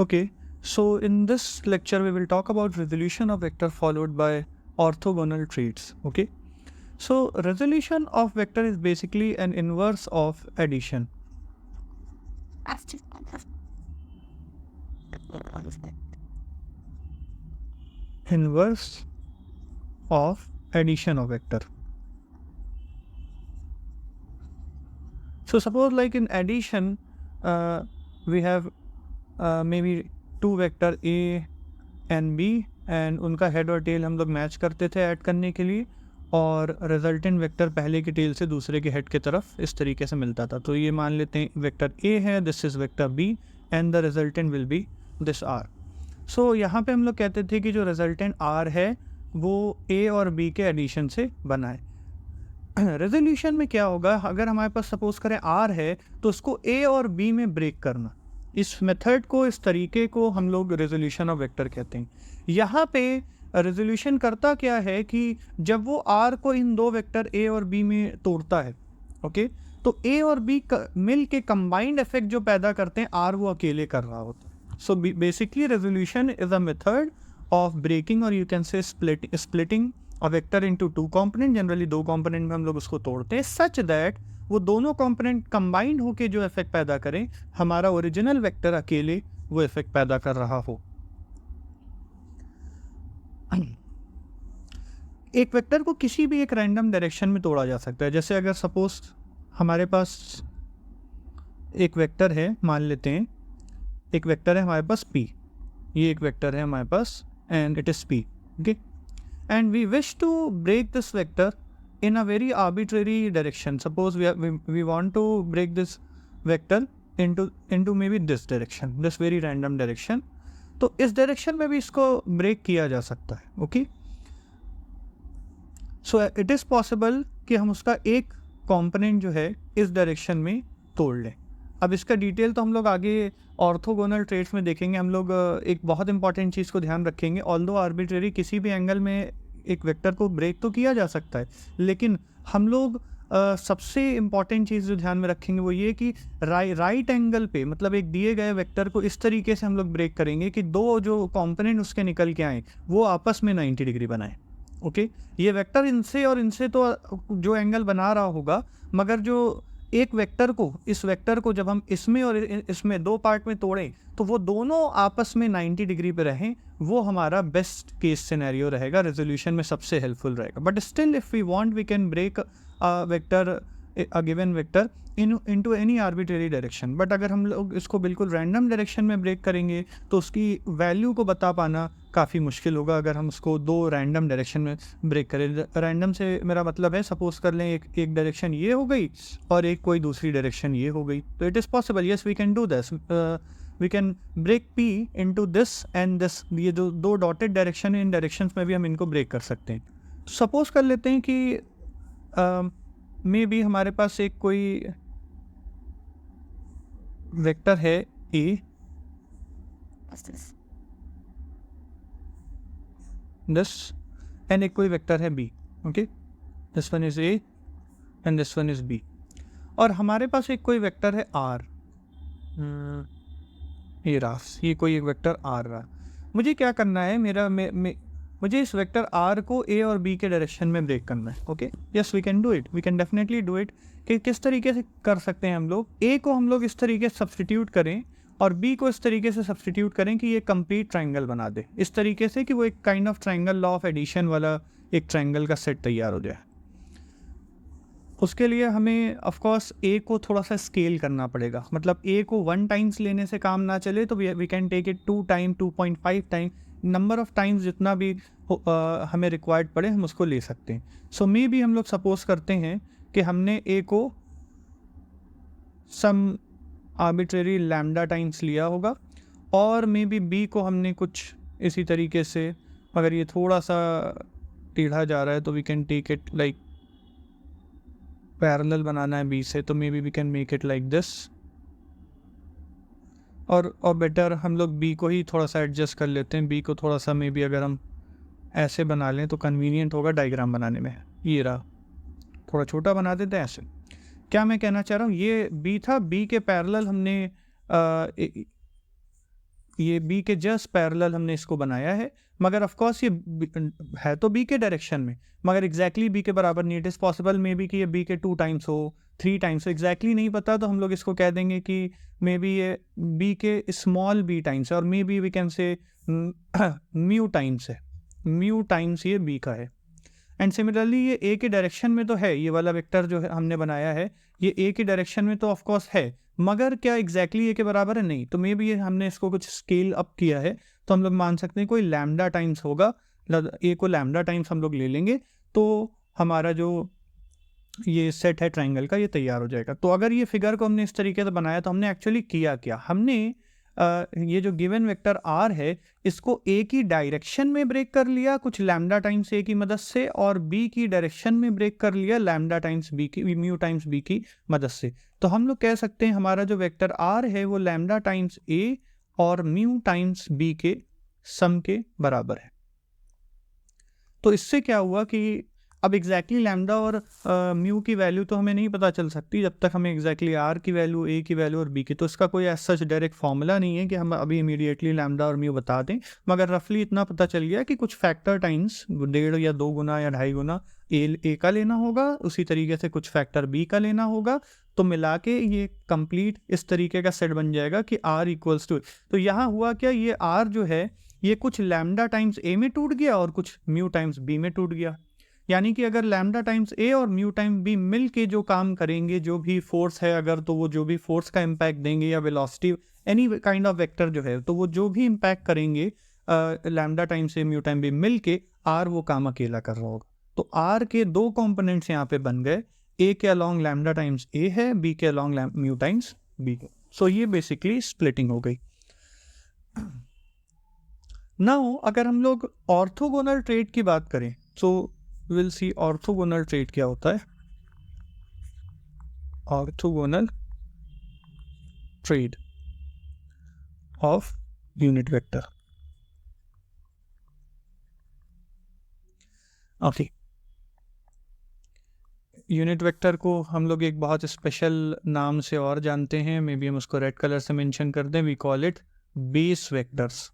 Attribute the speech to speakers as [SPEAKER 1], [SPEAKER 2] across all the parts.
[SPEAKER 1] Okay, so in this lecture we will talk about resolution of vector followed by orthogonal traits. Okay, so resolution of vector is basically an inverse of addition. Inverse of addition of vector. So suppose like in addition, we have maybe two vector A and B and उनका head और tell हम लोग match करते थे add करने के लिए, और रिजल्टेंट वेक्टर पहले के टेल से दूसरे के हेड की तरफ इस तरीके से मिलता था. तो ये मान लेते हैं वेक्टर ए है, this is vector B and the resultant will be this R. So यहाँ पे हम लोग कहते थे कि जो रिजल्टेंट आर है वो ए और बी के एडिशन से बना है. रेजोल्यूशन में क्या होगा, अगर हमारे पास सपोज करें आर है तो उसको ए और बी में ब्रेक करना, इस मेथड को, इस तरीके को हम लोग रेजोल्यूशन ऑफ वेक्टर कहते हैं. यहाँ पे रेजोल्यूशन करता क्या है कि जब वो आर को इन दो वेक्टर ए और बी में तोड़ता है, ओके, तो ए और बी मिल के कंबाइंड इफेक्ट जो पैदा करते हैं आर वो अकेले कर रहा होता है. So basically resolution is a method of breaking और you can say splitting a vector into two component. Generally दो कंपोनेंट में हम लोग उसको तोड़ते हैं सच दैट वो दोनों कंपोनेंट कंबाइंड होके जो इफेक्ट पैदा करें, हमारा ओरिजिनल वेक्टर अकेले वो इफेक्ट पैदा कर रहा हो. एक वेक्टर को किसी भी एक रैंडम डायरेक्शन में तोड़ा जा सकता है. जैसे अगर सपोज हमारे पास एक वेक्टर है, मान लेते हैं एक वेक्टर है हमारे पास p, ये एक वेक्टर है हमारे पास and it is p, okay, and we wish to break this vector in a very arbitrary direction. Suppose we want to break this vector into maybe this direction, this very random direction. तो इस direction में भी इसको break किया जा सकता है. Okay, so it is possible कि हम उसका एक कंपोनेंट जो है इस डायरेक्शन में तोड़ लें. अब इसका डिटेल तो हम लोग आगे ऑर्थोगोनल ट्रेट्स में देखेंगे. हम लोग एक बहुत इंपॉर्टेंट चीज़ को ध्यान रखेंगे, ऑल्दो आर्बिट्रेरी किसी भी एंगल में एक वेक्टर को ब्रेक तो किया जा सकता है, लेकिन हम लोग सबसे इम्पॉर्टेंट चीज़ जो ध्यान में रखेंगे वो ये कि राइट एंगल पे, मतलब एक दिए गए वेक्टर को इस तरीके से हम लोग ब्रेक करेंगे कि दो जो कंपोनेंट उसके निकल के आए वो आपस में 90 डिग्री बनाए. ओके, ये वेक्टर इनसे और इनसे तो जो एंगल बना रहा होगा, मगर जो एक वेक्टर को, इस वेक्टर को जब हम इसमें और इसमें दो पार्ट में तोड़ें तो वो दोनों आपस में 90 डिग्री पे रहें, वो हमारा बेस्ट केस सिनेरियो रहेगा, रेजोल्यूशन में सबसे हेल्पफुल रहेगा. But still if we want we can break a given vector into any arbitrary direction. But अगर हम लोग इसको बिल्कुल रैंडम डायरेक्शन में ब्रेक करेंगे तो उसकी वैल्यू को बता पाना काफ़ी मुश्किल होगा अगर हम उसको दो रैंडम डायरेक्शन में ब्रेक करें. रैंडम से मेरा मतलब है, सपोज कर लें एक डायरेक्शन ये हो गई और एक कोई दूसरी डायरेक्शन ये हो गई, तो it is possible, yes we can do this. We can break P into this and this. ये जो दो डॉटेड डायरेक्शन है, इन डायरेक्शंस में भी हम इनको ब्रेक कर सकते हैं. तो सपोज कर लेते हैं कि मे बी हमारे पास एक कोई वेक्टर है A दिस एंड एक कोई वेक्टर है B. Okay, this one is A and this one is B, और हमारे पास एक कोई वेक्टर है R. ये रहा, ये कोई एक वेक्टर R रहा. मुझे क्या करना है, मुझे इस वेक्टर R को A और B के डायरेक्शन में ब्रेक करना है. Okay, yes we can do it, we can definitely do it. कि किस तरीके से कर सकते हैं हम लोग, A को हम लोग इस तरीके से सब्सटीट्यूट करें और B को इस तरीके से सब्सटीट्यूट करें कि ये कंप्लीट ट्राइंगल बना दे, इस तरीके से कि वो एक kind of triangle law of addition वाला एक ट्राइंगल का सेट तैयार हो जाए. उसके लिए हमें ऑफकोर्स A को थोड़ा सा स्केल करना पड़ेगा, मतलब A को 1 टाइम्स लेने से काम ना चले तो we can take it 2 time, 2.5 time, number of times जितना भी हमें रिक्वायर्ड पड़े हम उसको ले सकते हैं. सो मे भी हम लोग सपोज करते हैं कि हमने A को सम आर्बिट्रेरी लैम्डा टाइम्स लिया होगा और मे बी B को हमने कुछ इसी तरीके से, अगर ये थोड़ा सा टेढ़ा जा रहा है तो we can take it like parallel बनाना है B से, तो maybe we can make it like this. और बेटर हम लोग B को ही थोड़ा सा एडजस्ट कर लेते हैं. B को थोड़ा सा मे बी अगर हम ऐसे बना लें तो कन्वीनियंट होगा डायग्राम बनाने में. ये रहा, थोड़ा छोटा बना देते हैं ऐसे. क्या मैं कहना चाह रहा हूँ, ये B था, B के पैरेलल हमने ये बी के जस्ट पैरेलल हमने इसको बनाया है, मगर ऑफ कोर्स ये है तो बी के डायरेक्शन में, मगर एग्जैक्टली बी के बराबर नहीं। It is possible may be कि ये बी के 2 टाइम्स हो, 3 टाइम्स हो, एग्जैक्टली नहीं पता, तो हम लोग इसको कह देंगे कि मे बी ये बी के स्मॉल बी टाइम्स है, और maybe we can say mu times है, म्यू टाइम्स ये बी का है। एंड सिमिलरली ये ए के डायरेक्शन में तो है, ये वाला वेक्टर जो है हमने बनाया है ये ए के डायरेक्शन में तो ऑफ कोर्स है, मगर क्या एग्जैक्टली ए के बराबर है? नहीं। तो मे बी ये हमने इसको कुछ स्केल अप किया है, तो हम लोग मान सकते हैं कोई लैम्डा टाइम्स होगा, ए को लैम्डा टाइम्स हम लोग ले लेंगे, तो हमारा जो ये सेट है ट्राइंगल का ये तैयार हो जाएगा। तो अगर ये फिगर को हमने इस तरीके से बनाया तो हमने एक्चुअली किया क्या, हमने ये जो गिवन वेक्टर आर है इसको ए की डायरेक्शन में ब्रेक कर लिया कुछ लैम्डा टाइम्स ए की मदद से, और बी की डायरेक्शन में ब्रेक कर लिया लैम्डा टाइम्स बी की, म्यू टाइम्स बी की मदद से। तो हम लोग कह सकते हैं हमारा जो वेक्टर आर है वो लैम्डा टाइम्स ए और म्यू टाइम्स बी के सम के बराबर है। तो इससे क्या हुआ कि अब एग्जैक्टली लैम्डा और म्यू की वैल्यू तो हमें नहीं पता चल सकती जब तक हमें एग्जैक्टली आर की वैल्यू, ए की वैल्यू और बी की, तो इसका कोई ऐसा सच डायरेक्ट फॉर्मूला नहीं है कि हम अभी इमीडिएटली लैम्डा और म्यू बता दें, मगर रफली इतना पता चल गया कि कुछ फैक्टर टाइम्स 1.5 या 2 गुना या 2.5 गुना ए का लेना होगा, उसी तरीके से कुछ फैक्टर बी का लेना होगा, तो मिला के ये कंप्लीट इस तरीके का सेट बन जाएगा कि आर इक्वल्स टू। तो यहाँ हुआ क्या, ये आर जो है ये कुछ लैम्डा टाइम्स ए में टूट गया और कुछ म्यू टाइम्स बी में टूट गया। यानी कि अगर लैम्डा टाइम्स ए और म्यू टाइम बी मिल के जो काम करेंगे, जो भी फोर्स है अगर, तो वो जो भी फोर्स का इम्पैक्ट देंगे या velocity any kind of vector जो है, तो वो जो भी इम्पैक्ट करेंगे लैम्डा टाइम्स ए म्यू टाइम बी मिल के आर वो काम अकेला कर रहा होगा। तो आर के 2 कॉम्पोनेंट्स यहाँ पे बन गए, ए के अलॉन्ग लैम्डा टाइम्स ए है, बी के अलॉन्ग म्यू टाइम्स बी है। सो ये बेसिकली स्प्लिटिंग हो गई। नाउ अगर हम लोग ऑर्थोगोनल ट्रेड की बात करें तो विल सी ऑर्थोगोनल ट्रेड क्या होता है। Orthogonal trade off unit vector. Okay, unit vector को हम लोग एक बहुत स्पेशल नाम से और जानते हैं, मे बी हम उसको रेड कलर से मेंशन कर दें, we call it base vectors.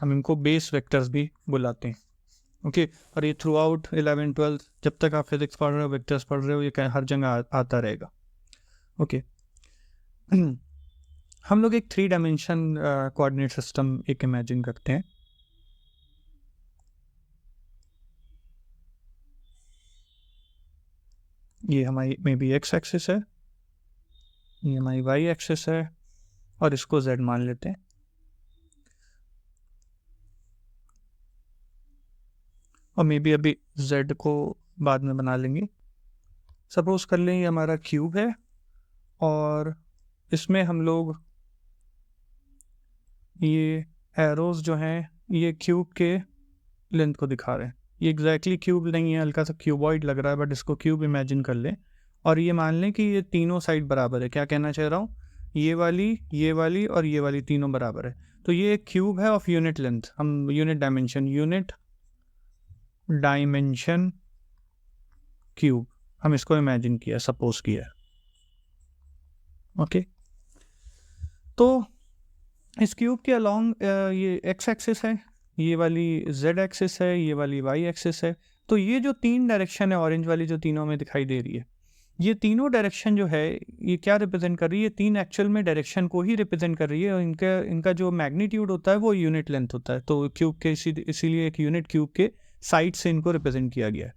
[SPEAKER 1] हम इनको बेस वेक्टर्स भी बुलाते हैं। ओके और ये थ्रू आउट 11th-12th जब तक आप फिजिक्स पढ़ रहे हो, वेक्टर्स पढ़ रहे हो, ये हर जगह आता रहेगा। ओके हम लोग एक 3 डायमेंशन कोऑर्डिनेट सिस्टम एक इमेजिन करते हैं। ये हमारी मे बी एक्स एक्सिस है, ये हमारी वाई एक्सिस है, और इसको जेड मान लेते हैं। और मे बी अभी जेड को बाद में बना लेंगे। सपोज कर लें ये हमारा क्यूब है, और इसमें हम लोग ये एरोज जो हैं ये क्यूब के लेंथ को दिखा रहे हैं। ये एग्जैक्टली क्यूब नहीं है, हल्का सा क्यूबॉइड लग रहा है, बट इसको क्यूब इमेजिन कर लें, और ये मान लें कि ये तीनों साइड बराबर है। क्या कहना चाह रहा हूँ, ये वाली और ये वाली तीनों बराबर है। तो ये एक क्यूब है ऑफ यूनिट लेंथ, हम यूनिट डायमेंशन क्यूब हम इसको इमेजिन किया, सपोज किया। ओके तो इस क्यूब के अलॉन्ग ये एक्स एक्सिस है, ये वाली जेड एक्सिस है, ये वाली वाई एक्सिस है। तो ये जो 3 डायरेक्शन है, ऑरेंज वाली जो तीनों में दिखाई दे रही है, ये तीनों डायरेक्शन जो है ये क्या रिप्रेजेंट कर रही है, 3 एक्चुअल में डायरेक्शन को ही रिप्रेजेंट कर रही है, और इनका जो मैग्नीट्यूड होता है वो यूनिट लेंथ होता है। तो क्यूब के इसीलिए एक यूनिट क्यूब के साइड से इनको रिप्रेजेंट किया गया है।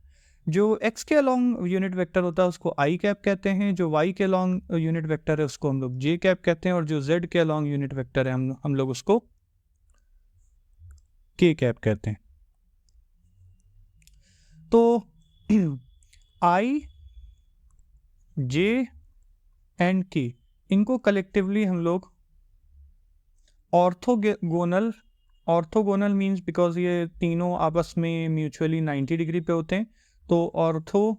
[SPEAKER 1] जो एक्स के अलॉन्ग यूनिट वेक्टर होता है उसको आई कैप कहते हैं, जो वाई के अलॉन्ग यूनिट वेक्टर है उसको हम लोग जे कैप कहते हैं, और जो जेड के अलॉन्ग यूनिट वेक्टर है हम लोग उसको के कैप कहते हैं। तो आई, जे एंड के, इनको कलेक्टिवली हम लोग ऑर्थोगोनल मीन्स बिकॉज ये तीनों आपस में म्यूचुअली 90 डिग्री पे होते हैं, तो orthogonal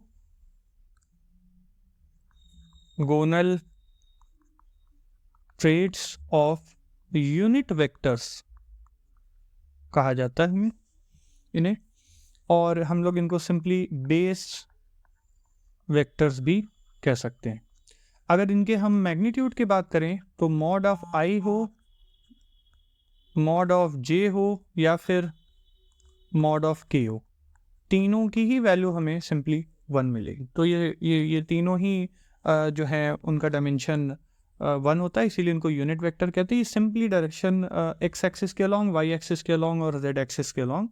[SPEAKER 1] triads of unit vectors कहा जाता है इन्हें, और हम लोग इनको सिंपली बेस वेक्टर्स भी कह सकते हैं। अगर इनके हम मैग्नीट्यूड की बात करें तो मॉड ऑफ आई हो मॉड ऑफ जे हो या फिर मॉड ऑफ के हो, तीनों की ही वैल्यू हमें सिंपली 1 मिलेगी। तो ये तीनों ही जो है उनका डायमेंशन 1 होता है, इसीलिए इनको यूनिट वेक्टर कहते हैं। सिंपली डायरेक्शन एक्स एक्सिस के अलॉन्ग, वाई एक्सिस के अलॉन्ग और जेड एक्सिस के अलॉन्ग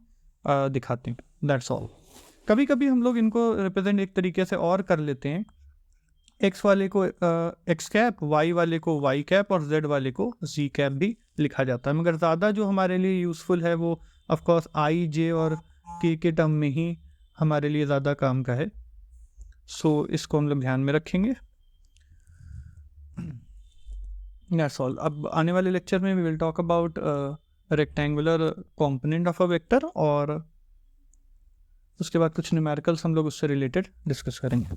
[SPEAKER 1] दिखाते हैं, दैट्स ऑल। कभी कभी हम लोग इनको रिप्रेजेंट एक तरीके से और कर लेते हैं, एक्स वाले को एक्स कैप, वाई वाले को वाई कैप और जेड वाले को जी कैप भी लिखा जाता है, मगर ज़्यादा जो हमारे लिए यूज़फुल है वो ऑफकोर्स आई, जे और के टर्म में ही हमारे लिए ज़्यादा काम का है। सो इसको हम लोग ध्यान में रखेंगे। That's all. अब आने वाले लेक्चर में we will talk about rectangular component of a vector, और उसके बाद कुछ न्यूमेरिकल्स हम लोग उससे रिलेटेड डिस्कस करेंगे।